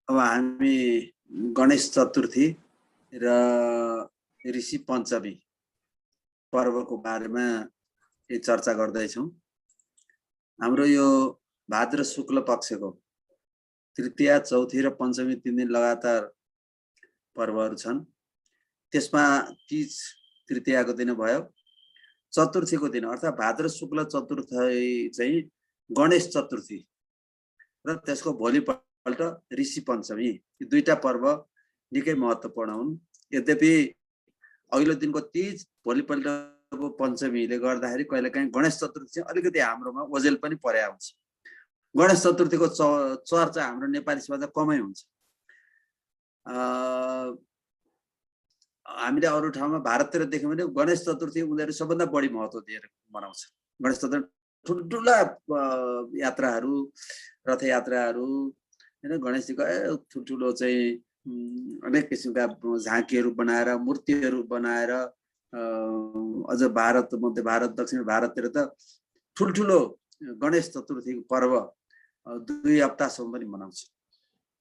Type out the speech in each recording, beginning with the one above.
अब हामी गणेश चतुर्थी र ऋषि पञ्चमी पर्वको बारेमा चर्चा गर्दैछौँ। हाम्रो यो भाद्र शुक्ल पक्षको तृतीया, चौथी र पञ्चमी 3 दिन लगातार पर्वहरू छन्। त्यसमा तीज तृतीयाको दिन भयो, चतुर्थीको दिन अर्थात् भाद्र शुक्ल चतुर्थी चाहिँ गणेश चतुर्थी र त्यसको भोलिपल्ट ऋषि पञ्चमी। यी दुईटा पर्व निकै महत्त्वपूर्ण हुन्। यद्यपि अघिल्लो दिनको तीज भोलिपल्टको पञ्चमीले गर्दाखेरि कहिलेकाहीँ गणेश चतुर्थी चाहिँ अलिकति हाम्रोमा ओझेल पनि पर्या हुन्छ। गणेश चतुर्थीको चर्चा हाम्रो नेपाली समाजमा कमै हुन्छ। हामीले अरू ठाउँमा भारततिर देख्यौँ भने गणेश चतुर्थी उनीहरू सबभन्दा बढी महत्त्व दिएर मनाउँछ। गणेश चतुर्थी ठुल्ठुला यात्राहरू, रथयात्राहरू हैन, गणेशजीको ठुल्ठुलो चाहिँ अनेक किसिमका झाँकीहरू बनाएर, मूर्तिहरू बनाएर अझ भारत, मध्य भारत, दक्षिण भारततिर त ठुल्ठुलो गणेश चतुर्थीको पर्व 2 हप्तासम्म पनि मनाउँछ।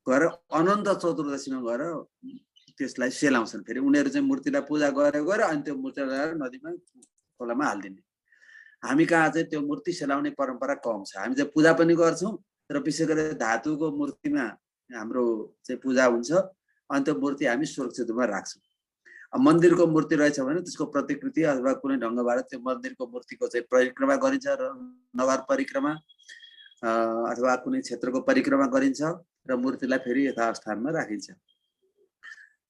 गएर अनन्त चतुर्दशीमा गएर त्यसलाई सेलाउँछन्। फेरि उनीहरू चाहिँ मूर्तिलाई पूजा गरेर अनि त्यो मूर्तिलाई ल्याएर नदीमा खोलामा हालिदिने। हामी कहाँ चाहिँ त्यो मूर्ति सेलाउने परम्परा कम छ। हामी चाहिँ पूजा पनि गर्छौँ र विशेष गरेर धातुको मूर्तिमा हाम्रो चाहिँ पूजा हुन्छ अनि त्यो मूर्ति हामी सुरक्षित रूपमा राख्छौँ। अब मन्दिरको मूर्ति रहेछ भने त्यसको प्रतिकृति अथवा कुनै ढङ्गबाट त्यो मन्दिरको मूर्तिको चाहिँ परिक्रमा गरिन्छ र नगर परिक्रमा अथवा कुनै क्षेत्रको परिक्रमा गरिन्छ र मूर्तिलाई फेरि यथास्थानमा राखिन्छ।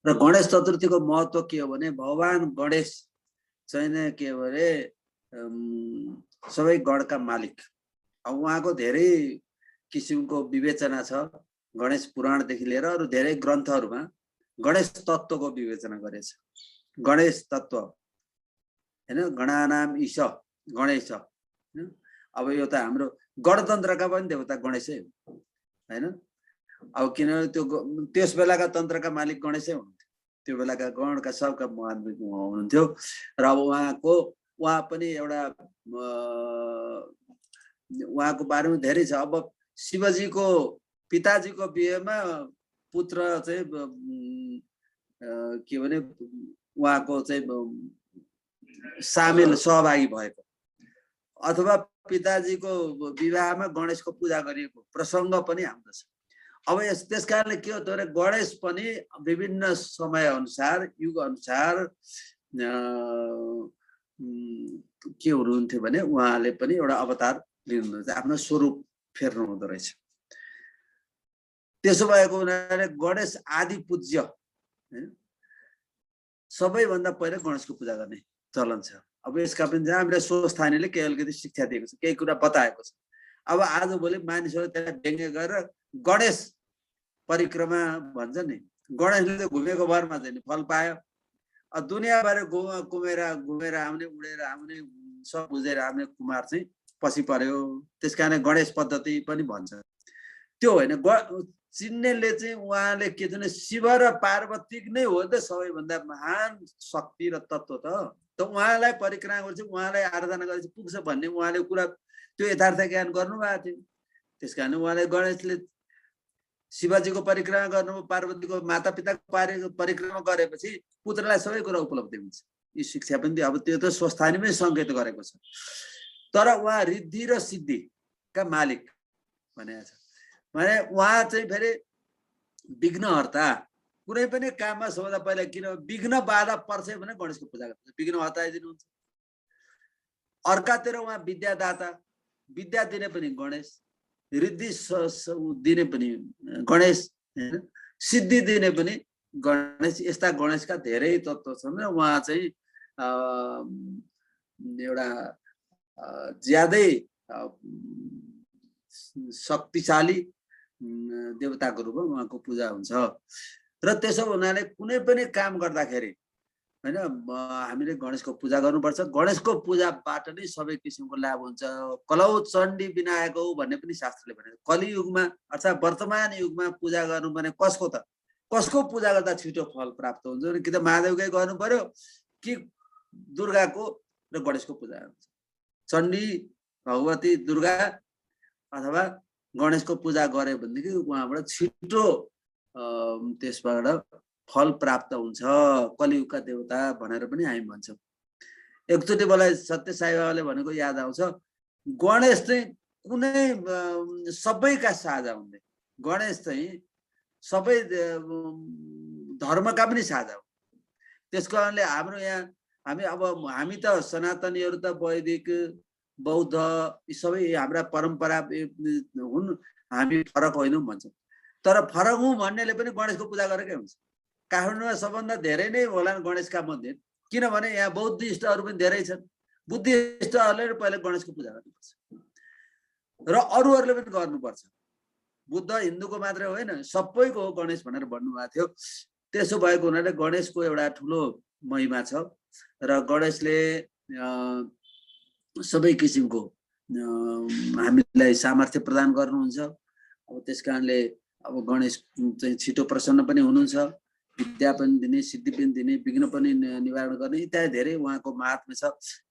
र गणेश चतुर्थीको महत्त्व के हो भने भगवान गणेश चाहिँ नै के हो भने सबै गणका मालिक। अब उहाँको धेरै किसिमको विवेचना छ। गणेश पुराणदेखि लिएर अरू धेरै ग्रन्थहरूमा गणेश तत्त्वको विवेचना गरेछ। गणेश तत्त्व हैन, गणानाम ईश गणेश। अब यो त हाम्रो गणतन्त्रका पनि देवता गणेशै हो हैन। अब किनभने त्यो त्यस बेलाका तन्त्रका मालिक गणेशै हुनुहुन्थ्यो। त्यो बेलाका गणका सबका महान हुनुहुन्थ्यो र अब उहाँ पनि एउटा उहाँको बारेमा धेरै छ। अब शिवजीको पिताजीको बिहेमा पुत्र चाहिँ के भने उहाँको चाहिँ सामेल सहभागी भएको, अथवा पिताजीको विवाहमा गणेशको पूजा गरिएको प्रसङ्ग पनि हाम्रो छ। अब त्यस कारणले के हो त भने गणेश पनि विभिन्न समय अनुसार, युग अनुसार के हुनुहुन्थ्यो भने उहाँले पनि एउटा अवतार लिनुहुन्थ्यो, आफ्नो स्वरूप फेर्नु हुँदो रहेछ। त्यसो भएको हुनाले गणेश आदि पूज्य हैन, सबैभन्दा पहिला गणेशको पूजा गर्ने चलन छ। अब यसका पनि जहाँ हामीले स्वस्थानीले केही अलिकति शिक्षा दिएको छ, केही कुरा बताएको छ। अब आजभोलि मानिसहरू त्यसलाई व्यङ्ग्य गरेर गणेश परिक्रमा भन्छ नि, गणेशले चाहिँ घुमेको भरमा चाहिँ फल पायो। दुनियाँभरि घुमेर आउने, उडेर आउने, सब बुझेर आउने कुमार चाहिँ पछि पर्यो। त्यस कारण गणेश पद्धति पनि भन्छ। त्यो होइन, चिन्नेले चाहिँ उहाँले के भने शिव र पार्वती नै हो त सबैभन्दा महान शक्ति र तत्त्व त उहाँलाई परिक्रमा गर्छ, उहाँलाई आराधना गरेपछि पुग्छ भन्ने उहाँले कुरा त्यो यथार्थ ज्ञान गर्नुभएको थियो। त्यस कारण उहाँले गणेशले शिवजीको परिक्रमा गर्नुभयो, पार्वतीको माता पिताको परिक्रमा गरेपछि पुत्रलाई सबै कुरा उपलब्धि हुन्छ। यो शिक्षा पनि अब त्यो त स्वस्थानीमै सङ्केत गरेको छ। तर उहाँ रिद्धि र सिद्धिका मालिक भनेको छ। भने उहाँ चाहिँ फेरि विघ्नहर्ता। कुनै पनि काममा सबभन्दा पहिला किन विघ्न बाधा पर्छ भने गणेशको पूजा गर्छ, विघ्न हटाइदिनुहुन्छ। अर्कातिर उहाँ विद्यादाता, विद्या दिने पनि गणेश, रिद्धि दिने पनि गणेश, सिद्धि दिने पनि गणेश। यस्ता गणेशका धेरै तत्त्व छन् र उहाँ चाहिँ एउटा ज्यादै शक्तिशाली देवताको रूपमा उहाँको पूजा हुन्छ। र त्यसो हुनाले कुनै पनि काम गर्दाखेरि हैन हामीले गणेशको पूजा गर्नुपर्छ। गणेशको पूजाबाट नै सबै किसिमको लाभ हुन्छ। कलौ चण्डी विनायक हो भन्ने पनि शास्त्रले भनेको। कलियुगमा अर्थात् वर्तमान युगमा पूजा गर्नु भने कसको पूजा गर्दा छिटो फल प्राप्त हुन्छ भने कि त महादेवकै गर्नु पर्यो कि दुर्गाको र गणेशको पूजा हुन्छ। चण्डी, भगवती, दुर्गा अथवा गणेशको पूजा गरे भनेदेखि उहाँबाट छिटो त्यसबाट फल प्राप्त हुन्छ कलियुगका देवता भनेर पनि हामी भन्छौँ। एकचोटि मलाई सत्य साई बाबाले भनेको याद आउँछ, गणेश चाहिँ कुनै सबैका साझा हुँदै, गणेश चाहिँ सबै धर्मका पनि साझा हो। त्यस कारणले हाम्रो यहाँ हामी त सनातनीहरू त वैदिक बौद्ध यी सबै हाम्रा परम्परा हुन्, हामी फरक होइनौँ भन्छौँ। तर फरक हौँ भन्नेले पनि गणेशको पूजा गरेकै हुन्छ। काठमाडौँमा सबभन्दा धेरै नै होला गणेशका मन्दिर, किनभने यहाँ बौद्धिस्टहरू पनि धेरै छन्। बुद्धिस्टहरूले पहिले गणेशको पूजा गर्नुपर्छ र अरूहरूले पनि गर्नुपर्छ। बुद्ध हिन्दूको मात्रै होइन, सबैको हो गणेश भनेर भन्नुभएको थियो। त्यसो भएको हुनाले गणेशको एउटा ठुलो महिमा छ र गणेशले सबै किसिमको हामीलाई सामर्थ्य प्रदान गर्नुहुन्छ। अब त्यसकारणले अब गणेश चाहिँ छिटो प्रसन्न पनि हुनुहुन्छ, विद्या पनि दिने, सिद्धि पनि दिने, विघ्न पनि निवारण गर्ने इत्यादि धेरै उहाँको महात्म्य छ।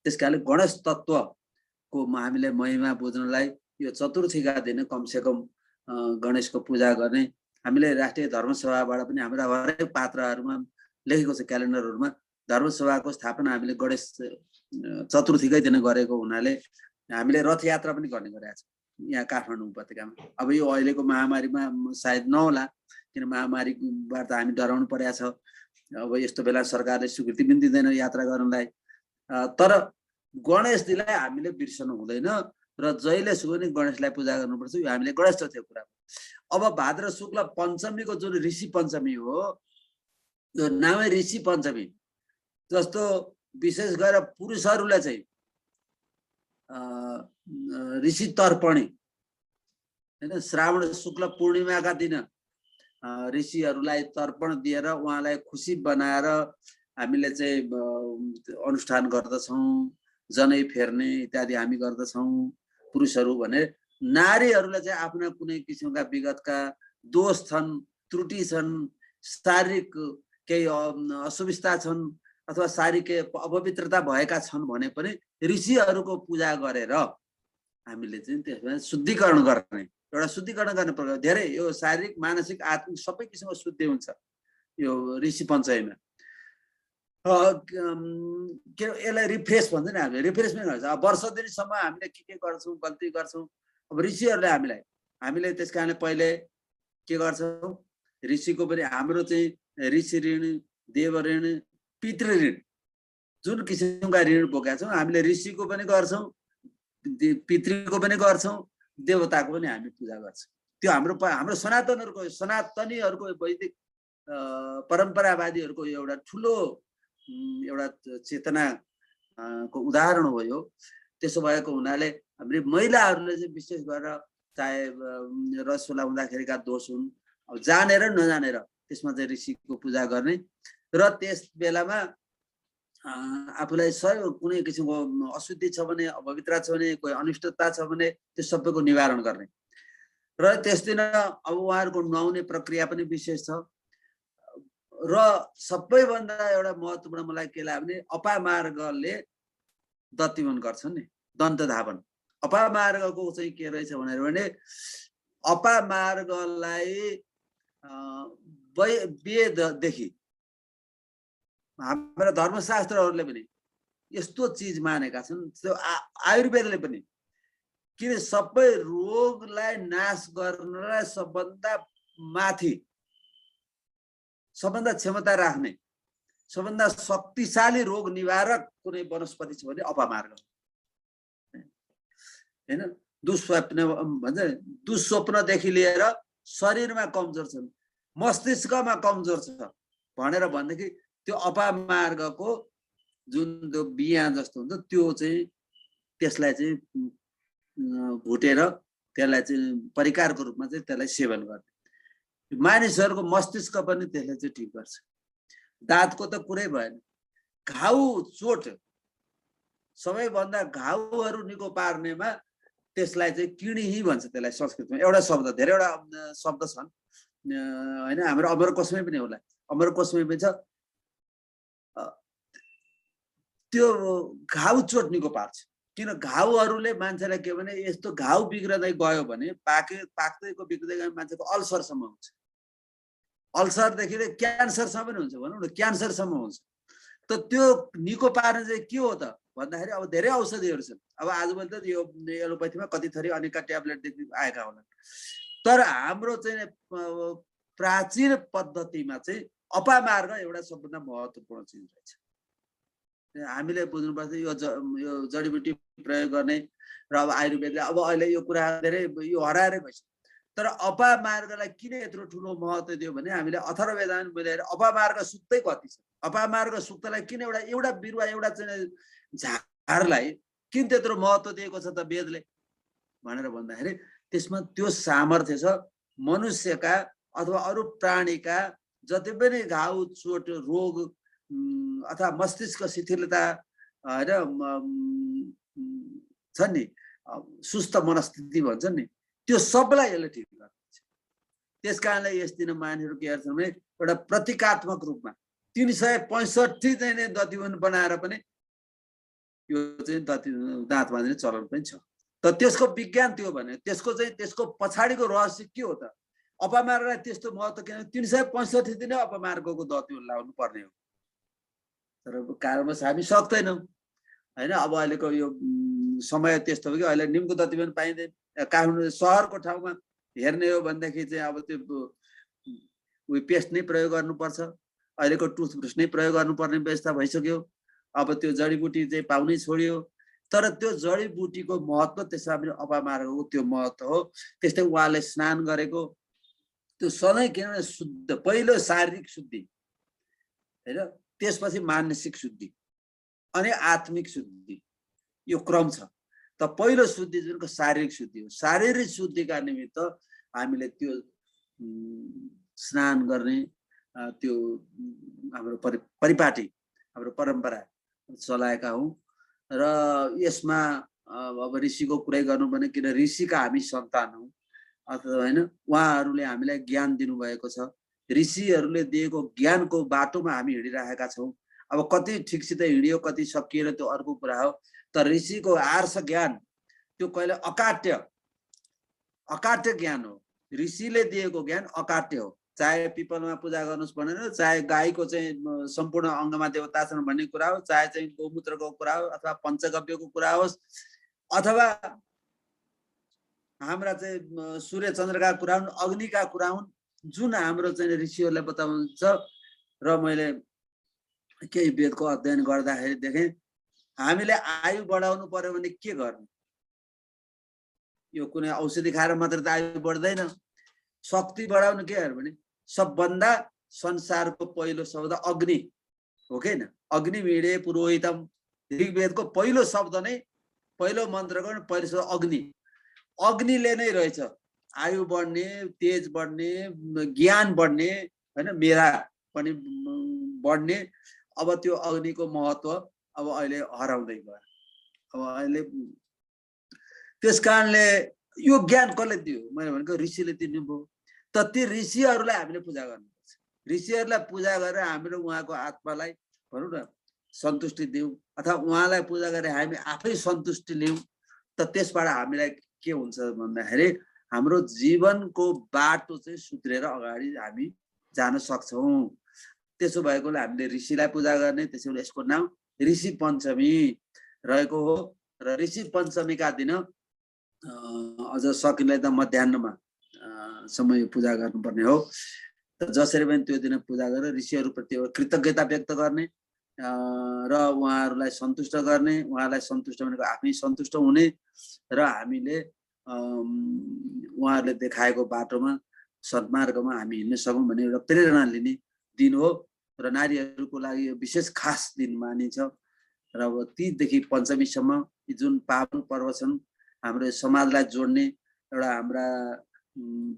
त्यसकारणले गणेश तत्त्वको हामीले महिमा बुझ्नलाई यो चतुर्थीका दिन कमसेकम गणेशको पूजा गर्ने हामीले राष्ट्रिय धर्मसभाबाट पनि हाम्रा हरेक पात्रहरूमा लेखेको छ, क्यालेन्डरहरूमा धर्मसभाको स्थापना हामीले गणेश चतुर्थीकै दिन गरेको हुनाले हामीले रथ यात्रा पनि गर्ने गरेका छौँ यहाँ काठमाडौँ उपत्यकामा। अब यो अहिलेको महामारीमा सायद नहोला, किन महामारीबाट हामी डराउनु परेको छ। अब यस्तो बेला सरकारले स्वीकृति पनि दिँदैन यात्रा गर्नलाई। तर गणेशजीलाई हामीले बिर्सनु हुँदैन र जहिले सुनि गणेशलाई पूजा गर्नुपर्छ। यो हामीले गणेश चतुर्थीको कुरा। अब भाद्र शुक्ल पञ्चमीको जुन ऋषि पञ्चमी हो, यो नामै ऋषि पञ्चमी। जस्तो विशेष गरेर पुरुषहरूलाई चाहिँ ऋषि तर्पणी होइन, श्रावण शुक्ल पूर्णिमाका दिन ऋषिहरूलाई तर्पण दिएर उहाँलाई खुसी बनाएर हामीले चाहिँ अनुष्ठान गर्दछौँ। जनै फेर्ने इत्यादि हामी गर्दछौँ पुरुषहरू भने। नारीहरूलाई चाहिँ आफ्ना कुनै किसिमका विगतका दोष छन्, त्रुटि छन्, शारीरिक केही असुविस्ता छन् अथवा शारीरिक अपवित्रता भएका छन् भने पनि ऋषिहरूको पूजा गरेर हामीले चाहिँ त्यसमा शुद्धिकरण गर्ने, एउटा शुद्धिकरण गर्ने प्रकार धेरै यो शारीरिक मानसिक आत्मिक सबै किसिमको शुद्धि हुन्छ यो ऋषि पञ्चमीमा। के यसलाई रिफ्रेस भन्छ नि, हामीले रिफ्रेसमेन्ट गर्छ। अब वर्ष दिनसम्म हामीले के गर्छौँ, गल्ती गर्छौँ। अब ऋषिहरूले हामीले त्यस कारणले पहिले के गर्छौँ, ऋषिको पनि हाम्रो चाहिँ ऋषि ऋण, देव ऋण, पितृ ऋण, जुन किसिमका ऋण बोकेका छौँ हामीले ऋषिको पनि गर्छौँ, पितृको पनि गर्छौँ, देवताको पनि हामी पूजा गर्छौँ। त्यो हाम्रो सनातनीहरूको वैदिक परम्परावादीहरूको एउटा ठुलो एउटा चेतनाको उदाहरण हो यो। त्यसो भएको हुनाले हाम्रो महिलाहरूले चाहिँ विशेष गरेर चाहे रसोला हुँदाखेरिका दोष हुन्, अब जानेर नजानेर त्यसमा चाहिँ ऋषिको पूजा गर्ने र त्यस बेलामा आफूलाई कुनै किसिमको अशुद्धि छ भने, अपवित्रता छ भने, कोही अनिष्टता छ भने त्यो सबैको निवारण गर्ने र त्यस दिन अब उहाँहरूको नुहाउने प्रक्रिया पनि विशेष छ। र सबैभन्दा एउटा महत्त्वपूर्ण मलाई के लाग्यो भने अपामार्गले दत्तिवन गर्छन् नि, दन्त धावन। अपामार्गको चाहिँ के रहेछ भने अपामार्गलाई वेददेखि हाम्रा धर्मशास्त्रहरूले पनि यस्तो चिज मानेका छन्, त्यो आयुर्वेदले पनि, किन सबै रोगलाई नाश गर्नलाई सबभन्दा माथि, सबभन्दा क्षमता राख्ने, सबभन्दा शक्तिशाली रोग निवारक कुनै वनस्पति छ भने अपामार्ग होइन। दुस्वप्न भन्छ, दुस्वप्नदेखि लिएर शरीरमा कमजोर छन्, मस्तिष्कमा कमजोर छ भनेर भनेदेखि त्यो अपामार्गको जुन त्यो बिया जस्तो हुन्छ त्यो चाहिँ त्यसलाई चाहिँ भुटेर त्यसलाई चाहिँ परिकारको रूपमा चाहिँ त्यसलाई सेवन गर्ने। मानिसहरूको मस्तिष्क पनि त्यसले चाहिँ ठिक गर्छ। दाँतको त कुरै भएन, घाउ चोट सबैभन्दा घाउहरू निको पार्नेमा त्यसलाई चाहिँ किणी भन्छ, त्यसलाई संस्कृतमा एउटा शब्द, धेरैवटा शब्द छन् होइन। हाम्रो अमरकोशमै पनि होला, अमरकोशमै पनि छ। त्यो घाउ चोट निको पार्छ, किन घाउहरूले मान्छेलाई के भने यस्तो घाउ बिग्रदै गयो भने पाक्दैको बिग्रदै गयो मान्छेको अल्सरसम्म हुन्छ। अल्सरदेखि लिएर क्यान्सरसम्म पनि हुन्छ भनौँ न, क्यान्सरसम्म हुन्छ। त त्यो निको पार्ने चाहिँ के हो त भन्दाखेरि अब धेरै औषधिहरू छन्। अब आजभोलि त यो एलोपेथीमा कति थरी अनेकका ट्याब्लेटदेखि आएका होलान्, तर हाम्रो चाहिँ प्राचीन पद्धतिमा चाहिँ अपामार्ग एउटा सबभन्दा महत्त्वपूर्ण चिज रहेछ। हामीले बुझ्नुपर्छ यो जडीबुटी प्रयोग गर्ने र अब आयुर्वेदले अब अहिले यो कुरा धेरै यो हराएर गइसक्यो। तर अपामार्गलाई किन यत्रो ठुलो महत्त्व दियो भने हामीले अथर्ववेदमा मिलाएर अपामार्ग सुक्तै कति छ, अपामार्ग सुक्तलाई किन एउटा बिरुवा एउटा चाहिँ झारलाई किन त्यत्रो महत्त्व दिएको छ त वेदले भनेर भन्दाखेरि त्यसमा त्यो सामर्थ्य छ मनुष्यका अथवा अरू प्राणीका जति पनि घाउ चोट रोग अथवा मस्तिष्क शिथिलता हैन छ नि, सुस्त मनस्थिति भन्छ नि, त्यो सबलाई यसले ठिक गर्छ। त्यसकारणले यस दिन मानिसहरू के गर्छन् भने एउटा प्रतीकात्मक रूपमा 365 चाहिँ दतिवन बनाएर पनि यो चाहिँ दाँत बाँध्ने चलन पनि छ। त त्यसको विज्ञान त्यो भने त्यसको पछाडिको रहस्य के हो त? अपमार्गलाई त्यस्तो महत्त्व किन 365 दिन अपमार्गको दतिवन लाउनु पर्ने हो, तर कारणवश हामी सक्दैनौँ हैन। अब अहिलेको यो समय त्यस्तो हो कि अहिले निमको दतिवन पाइँदैन। काठमाडौँ सहरको ठाउँमा हेर्ने हो भनेदेखि चाहिँ अब त्यो उयो पेस्ट नै प्रयोग गर्नुपर्छ, अहिलेको टुथब्रस नै प्रयोग गर्नुपर्ने व्यवस्था भइसक्यो। अब त्यो जडीबुटी चाहिँ पाउनै छोड्यो। तर त्यो जडीबुटीको महत्त्व त्यसमा पनि अपमार्गको त्यो महत्त्व हो। त्यस्तै उहाँले स्नान गरेको त्यो सधैँ किनभने शुद्ध, पहिलो शारीरिक शुद्धि हैन, त्यसपछि मानसिक शुद्धि अनि आत्मिक शुद्धि, यो क्रम छ। त पहिलो शुद्धि जुनको शारीरिक शुद्धि हो। शारीरिक शुद्धिका निमित्त हामीले त्यो स्नान गर्ने त्यो हाम्रो परिपाटी हाम्रो परम्परा चलाएका हौँ। र यसमा अब ऋषिको कुरै गर्नु भने किन ऋषिका हामी सन्तान हौँ अथवा हैन, उहाँहरूले हामीलाई ज्ञान दिनुभएको छ। ऋषिहरूले दिएको ज्ञानको बाटोमा हामी हिँडिरहेका छौँ। अब कति ठिकसित हिँडियो कति सकिएन त्यो अर्को कुरा हो। तर ऋषिको आर्ष ज्ञान त्यो कहिले अकाट्य ज्ञान हो। ऋषिले दिएको ज्ञान अकाट्य हो। चाहे पिपलमा पूजा गर्नुहोस् भनेर, चाहे गाईको चाहिँ सम्पूर्ण अङ्गमा देवता छन् भन्ने कुरा हो, चाहे चाहिँ गोमूत्रको कुरा हो अथवा पञ्चगव्यको कुरा होस् अथवा हाम्रा चाहिँ सूर्य चन्द्रका कुरा हुन्, अग्निका कुरा हुन्, जुन हाम्रो चाहिँ ऋषिहरूले बताउनुहुन्छ। र मैले केही वेदको अध्ययन गर्दाखेरि देखेँ हामीले आयु बढाउनु पर्यो भने के गर्ने? यो कुनै औषधि खाएर मात्र त आयु बढ्दैन। शक्ति बढाउनु के हो भने सबभन्दा संसारको पहिलो शब्द अग्नि हो कि हैन? अग्नि मीडे पुरोहितम, ऋग्वेदको पहिलो शब्द नै, पहिलो मन्त्रको पहिलो शब्द अग्नि। अग्निले नै रहेछ आयु बढ्ने, तेज बढ्ने, ज्ञान बढ्ने हैन, मेरा पनि बढ्ने। अब त्यो अग्निको महत्त्व अब अहिले हराउँदै गयो। अब अहिले त्यसकारणले यो ज्ञान कसले दियो? मैले भनेको ऋषिले दिनुभयो। त ती ऋषिहरूलाई हामीले पूजा गर्नुपर्छ। ऋषिहरूलाई पूजा गरेर हामीले उहाँको आत्मालाई भनौँ न सन्तुष्टि दिउँ अथवा उहाँलाई पूजा गरेर हामी आफै सन्तुष्टि लिउँ। त त्यसबाट हामीलाई के हुन्छ भन्दाखेरि हाम्रो जीवनको बाटो चाहिँ सुध्रेर अगाडि हामी जान सक्छौँ। त्यसो भएकोले हामीले ऋषिलाई पूजा गर्ने, त्यसैले यसको नाम ऋषि पञ्चमी रहेको हो। र ऋषि पञ्चमीका दिन अझ सकिँदै त मध्याहमा समय पूजा गर्नुपर्ने हो। त जसरी पनि त्यो दिन पूजा गरेर ऋषिहरूप्रति कृतज्ञता व्यक्त गर्ने र उहाँहरूलाई सन्तुष्ट गर्ने, उहाँलाई सन्तुष्ट भनेको आफै सन्तुष्ट हुने र हामीले उहाँहरूले देखाएको बाटोमा सद्मार्गमा हामी हिँड्न सकौँ भन्ने एउटा प्रेरणा लिने दिन हो। र नारीहरूको लागि विशेष खास दिन मानिन्छ। र अब तीदेखि पञ्चमीसम्म जुन पावन पर्व छन् हाम्रो समाजलाई जोड्ने एउटा हाम्रा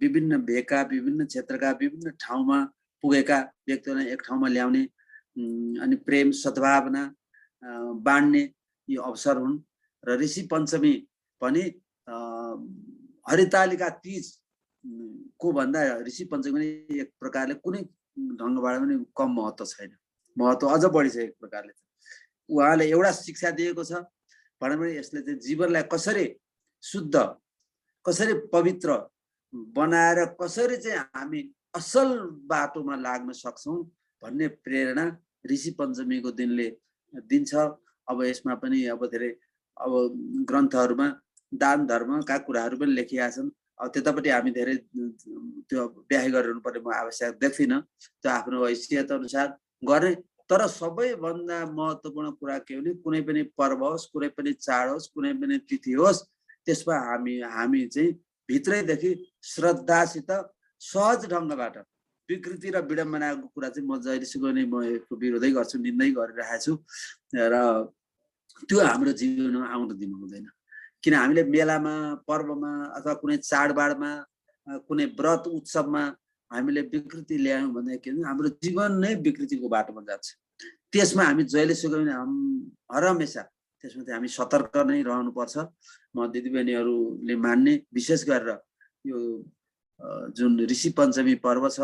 विभिन्न भेगका, विभिन्न क्षेत्रका, विभिन्न ठाउँमा पुगेका व्यक्तिहरूलाई एक ठाउँमा ल्याउने अनि प्रेम सद्भावना बाँड्ने यो अवसर हुन्। र ऋषि पञ्चमी पनि हरितालिका तीज को भन्दा ऋषि पञ्चमी एक प्रकारले कुनै ढङ्गबाट पनि कम महत्त्व छैन, महत्त्व अझ बढी छ। एक प्रकारले उहाँले एउटा शिक्षा दिएको छ भने यसले चाहिँ जीवनलाई कसरी शुद्ध, कसरी पवित्र बनाएर कसरी चाहिँ हामी असल बाटोमा लाग्न सक्छौं भन्ने प्रेरणा ऋषि पञ्चमीको दिनले दिन्छ। अब यसमा पनि अब धेरै अब ग्रन्थहरुमा दान धर्मका कुराहरु पनि लेखिएका छन्। अब त्यतापट्टि हामी धेरै त्यो व्याख्या गरिरहनु पर्ने म आवश्यक देख्दिन, त्यो आफ्नो हैसियत अनुसार गर्ने। तर सबैभन्दा महत्त्वपूर्ण कुरा के हो भने कुनै पनि पर्व होस्, कुनै पनि चाड होस्, कुनै पनि तिथि होस्, त्यसमा हामी चाहिँ भित्रैदेखि श्रद्धासित सहज ढङ्गबाट विकृति र विडम्बनाको कुरा चाहिँ म जहिलेसुकै नै म यसको विरोधै गर्छु, निन्दै गरिरहेको छु र त्यो हाम्रो जीवनमा आउन दिनु हुँदैन। किन हामीले मेलामा, पर्वमा अथवा कुनै चाडबाडमा, कुनै व्रत उत्सवमा हामीले विकृति ल्यायौं भने के हुन्छ, हाम्रो जीवन नै विकृतिको बाटोमा जान्छ। त्यसमा हामी जहिलेसुकै पनि हरहमेशा त्यसमा चाहिँ हामी सतर्क नै रहनुपर्छ। म दिदीबहिनीहरूले मान्ने विशेष गरेर यो जुन ऋषि पञ्चमी पर्व छ,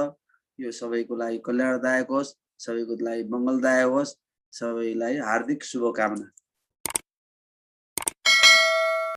यो सबैको लागि कल्याणदायक होस्, सबैको लागि मङ्गलदायक होस्, सबैलाई हार्दिक शुभकामना।